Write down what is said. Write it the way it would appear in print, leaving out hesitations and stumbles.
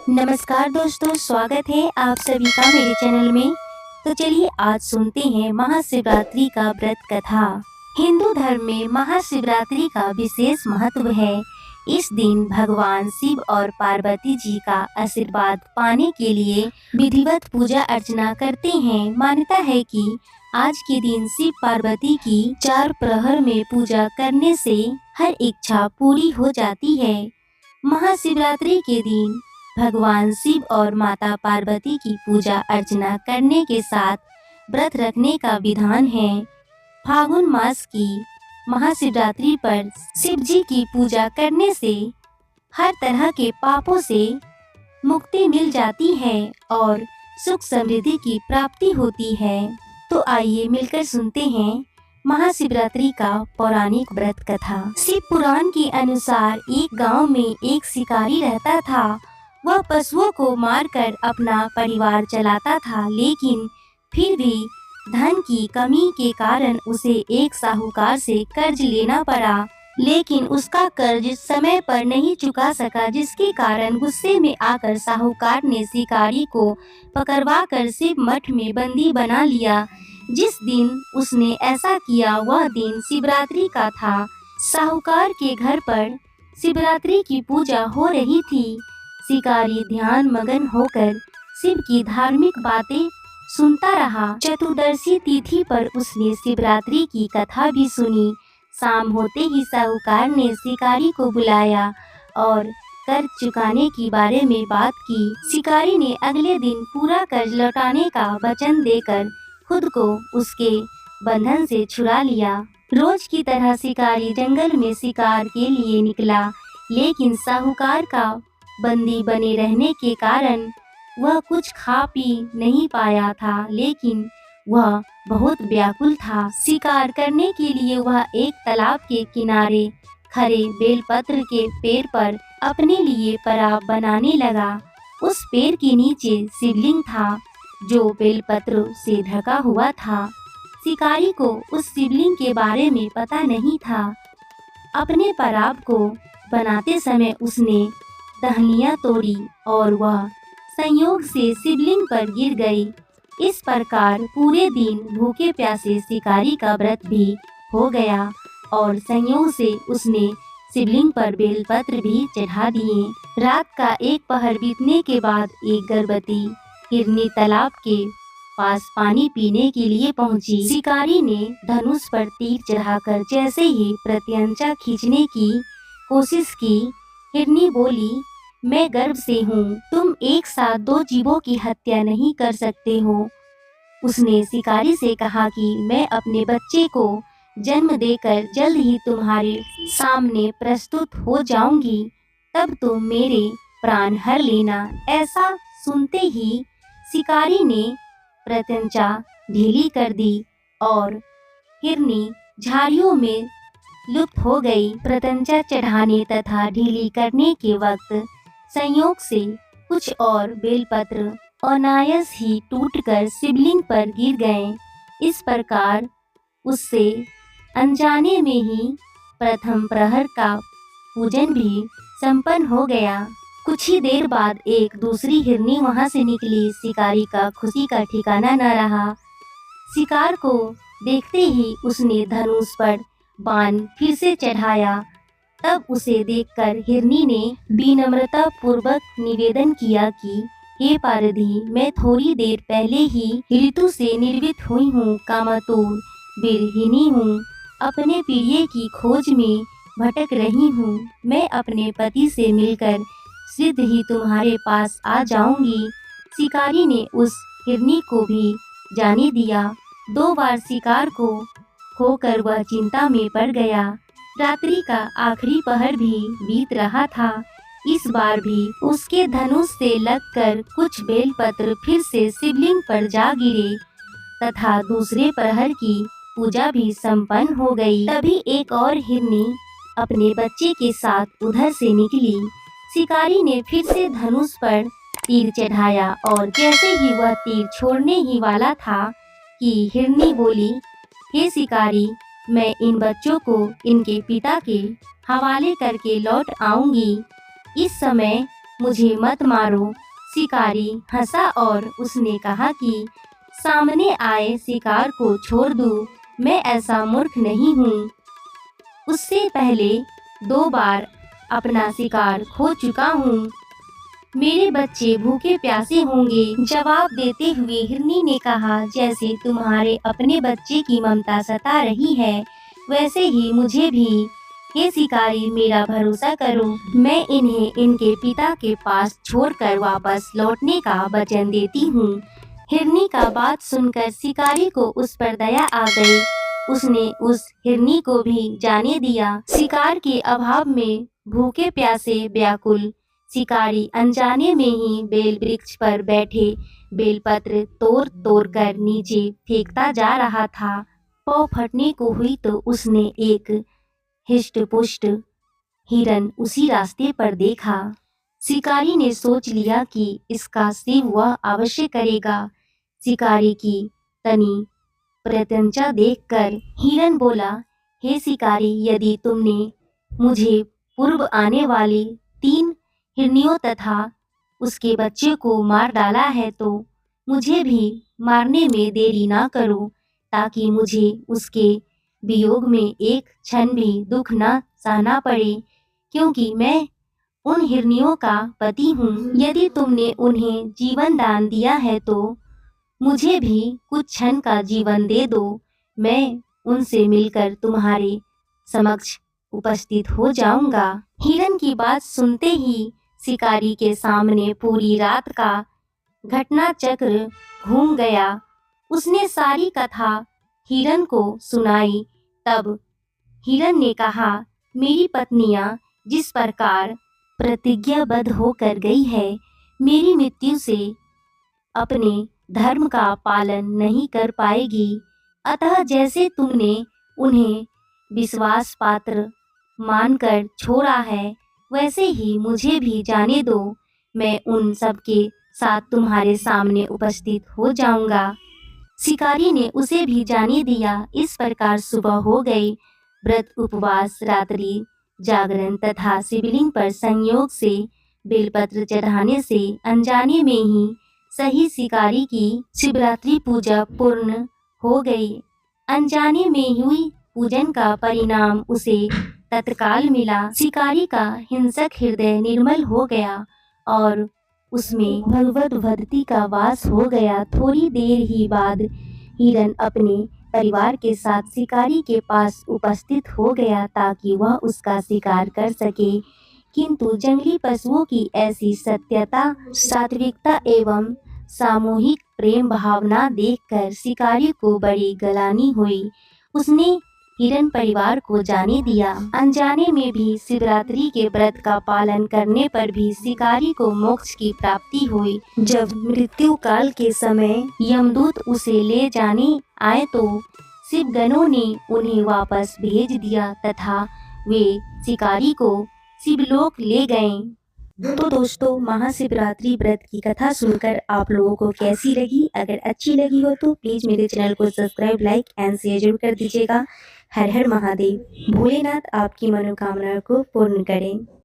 नमस्कार दोस्तों, स्वागत है आप सभी का मेरे चैनल में। तो चलिए आज सुनते हैं महाशिवरात्रि का व्रत कथा। हिंदू धर्म में महाशिवरात्रि का विशेष महत्व है। इस दिन भगवान शिव और पार्वती जी का आशीर्वाद पाने के लिए विधिवत पूजा अर्चना करते हैं। मान्यता है कि आज के दिन शिव पार्वती की 4 प्रहर में पूजा करने से हर इच्छा पूरी हो जाती है। महाशिवरात्रि के दिन भगवान शिव और माता पार्वती की पूजा अर्चना करने के साथ व्रत रखने का विधान है। फागुन मास की महाशिवरात्रि पर शिव जी की पूजा करने से हर तरह के पापों से मुक्ति मिल जाती है और सुख समृद्धि की प्राप्ति होती है। तो आइए मिलकर सुनते हैं महाशिवरात्रि का पौराणिक व्रत कथा। शिव पुराण के अनुसार एक गांव में एक शिकारी रहता था। वह पशुओं को मारकर अपना परिवार चलाता था, लेकिन फिर भी धन की कमी के कारण उसे एक साहूकार से कर्ज लेना पड़ा। लेकिन उसका कर्ज समय पर नहीं चुका सका, जिसके कारण गुस्से में आकर साहूकार ने शिकारी को पकड़वाकर शिव मठ में बंदी बना लिया। जिस दिन उसने ऐसा किया वह दिन शिवरात्रि का था। साहूकार के घर पर शिवरात्रि की पूजा हो रही थी। शिकारी ध्यान मगन होकर शिव की धार्मिक बातें सुनता रहा। चतुर्दशी तिथि पर उसने शिवरात्रि की कथा भी सुनी। शाम होते ही साहूकार ने शिकारी को बुलाया और कर्ज चुकाने के बारे में बात की। शिकारी ने अगले दिन पूरा कर्ज लौटाने का वचन देकर खुद को उसके बंधन से छुड़ा लिया। रोज की तरह शिकारी जंगल में शिकार के लिए निकला, लेकिन साहूकार का बंदी बने रहने के कारण वह कुछ खा पी नहीं पाया था। लेकिन वह बहुत व्याकुल था। शिकार करने के लिए वह एक तालाब के किनारे खड़े बेलपत्र के पेड़ पर अपने लिए पराब बनाने लगा। उस पेड़ के नीचे शिवलिंग था जो बेलपत्र से ढका हुआ था। शिकारी को उस शिवलिंग के बारे में पता नहीं था। अपने पराब को बनाते समय उसने टहनियाँ तोड़ी और वह संयोग से शिवलिंग पर गिर गई। इस प्रकार पूरे दिन भूखे प्यासे शिकारी का व्रत भी हो गया और संयोग से उसने शिवलिंग पर बेलपत्र भी चढ़ा दिए। रात का एक पहर बीतने के बाद एक गर्भवती हिरनी तालाब के पास पानी पीने के लिए पहुंची। शिकारी ने धनुष पर तीर चढ़ाकर जैसे ही प्रत्यंचा खींचने की कोशिश की, हिरनी बोली, मैं गर्भ से हूँ, तुम एक साथ 2 जीवों की हत्या नहीं कर सकते हो। उसने शिकारी से कहा कि मैं अपने बच्चे को जन्म देकर जल्द ही तुम्हारे सामने प्रस्तुत हो जाऊंगी, तब तुम मेरे प्राण हर लेना। ऐसा सुनते ही शिकारी ने प्रत्यंचा ढीली कर दी और हिरनी झाड़ियों में लुप्त हो गई। प्रत्यंचा चढ़ाने तथा ढीली करने के वक्त संयोग से कुछ और बेलपत्र अनायास ही टूटकर शिवलिंग पर गिर गए। इस प्रकार उससे अनजाने में ही प्रथम प्रहर का पूजन भी संपन्न हो गया। कुछ ही देर बाद एक दूसरी हिरनी वहां से निकली। शिकारी का खुशी का ठिकाना न रहा। शिकार को देखते ही उसने धनुष पर बाण फिर से चढ़ाया। तब उसे देखकर हिरनी ने विनम्रता पूर्वक निवेदन किया कि हे पारधी, मैं थोड़ी देर पहले ही ऋतु से निर्वित हुई हूँ, कामातुर विरहिणी हूँ, अपने प्रिय की खोज में भटक रही हूँ। मैं अपने पति से मिलकर शीघ्र ही तुम्हारे पास आ जाऊंगी। शिकारी ने उस हिरनी को भी जाने दिया। 2 बार शिकार को खोकर वह चिंता में पड़ गया। रात्रि का आखिरी पहर भी बीत रहा था। इस बार भी उसके धनुष से लगकर कुछ बेलपत्र फिर से शिवलिंग पर जा गिरे तथा दूसरे प्रहर की पूजा भी संपन्न हो गई। तभी एक और हिरनी अपने बच्चे के साथ उधर से निकली। शिकारी ने फिर से धनुष पर तीर चढ़ाया और जैसे ही वह तीर छोड़ने ही वाला था कि हिरनी बोली, हे शिकारी, मैं इन बच्चों को इनके पिता के हवाले करके लौट आऊंगी। इस समय मुझे मत मारो। शिकारी हंसा और उसने कहा कि सामने आए शिकार को छोड़ दूं, मैं ऐसा मूर्ख नहीं हूँ। उससे पहले 2 बार अपना शिकार खो चुका हूँ। मेरे बच्चे भूखे प्यासे होंगे। जवाब देते हुए हिरनी ने कहा, जैसे तुम्हारे अपने बच्चे की ममता सता रही है, वैसे ही मुझे भी। हे शिकारी, मेरा भरोसा करो, मैं इन्हें इनके पिता के पास छोड़कर वापस लौटने का वचन देती हूँ। हिरनी का बात सुनकर शिकारी को उस पर दया आ गई। उसने उस हिरनी को भी जाने दिया। शिकार के अभाव में भूखे प्यासे व्याकुल शिकारी अनजाने में ही बेल वृक्ष पर बैठे बेलपत्र तोड़ तोड़ कर नीचे फेंकता जा रहा था। पाँव फटने को हुई तो उसने एक हिष्ट-पुष्ट हिरन उसी रास्ते पर देखा। शिकारी ने सोच लिया कि इसका शिव वह अवश्य करेगा। शिकारी की तनी प्रत्यंचा देखकर हिरन बोला, हे शिकारी, यदि तुमने मुझे पूर्व आने वाली 3 हिरनियों तथा उसके बच्चे को मार डाला है तो मुझे भी मारने में देरी ना करो, ताकि मुझे उसके वियोग में एक क्षण भी दुख न सहना पड़े, क्योंकि मैं उन हिरनियों का पति हूँ। यदि तुमने उन्हें जीवन दान दिया है तो मुझे भी कुछ क्षण का जीवन दे दो। मैं उनसे मिलकर तुम्हारे समक्ष उपस्थित हो जाऊंगा। हिरन की बात सुनते ही शिकारी के सामने पूरी रात का घटना चक्र घूम गया। उसने सारी कथा हिरन को सुनाई। तब हिरन ने कहा, मेरी पत्नियां जिस प्रकार प्रतिज्ञाबद्ध होकर गई है, मेरी मृत्यु से अपने धर्म का पालन नहीं कर पाएगी। अतः जैसे तुमने उन्हें विश्वास पात्र मानकर छोड़ा है, वैसे ही मुझे भी जाने दो। मैं उन सब के साथ तुम्हारे सामने उपस्थित हो जाऊंगा। शिकारी ने उसे भी जाने दिया। इस प्रकार सुबह हो गई। व्रत, उपवास, रात्रि जागरण तथा शिवलिंग पर संयोग से बेलपत्र चढ़ाने से अनजाने में ही सही शिकारी की शिवरात्रि पूजा पूर्ण हो गई। अनजाने में हुई पूजन का परिणाम उसे तत्काल मिला। शिकारी का हिंसक हृदय निर्मल हो गया और उसमें भगवत भक्ति का वास हो गया। थोड़ी देर ही बाद हिरन अपने परिवार के साथ शिकारी के पास उपस्थित हो गया ताकि वह उसका शिकार कर सके, किंतु जंगली पशुओं की ऐसी सत्यता, सात्विकता एवं सामूहिक प्रेम भावना देखकर शिकारी को बड़ी ग्लानि हुई। उसने हिरन परिवार को जाने दिया। अनजाने में भी शिवरात्रि के व्रत का पालन करने पर भी शिकारी को मोक्ष की प्राप्ति हुई। जब मृत्यु काल के समय यमदूत उसे ले जाने आए तो शिवगणों ने उन्हें वापस भेज दिया तथा वे शिकारी को शिवलोक ले गए। तो दोस्तों, महाशिवरात्रि व्रत की कथा सुनकर आप लोगों को कैसी लगी? अगर अच्छी लगी हो तो प्लीज मेरे चैनल को सब्सक्राइब, लाइक एंड शेयर जरूर कर दीजिएगा। हर हर महादेव। भोलेनाथ आपकी मनोकामना को पूर्ण करें।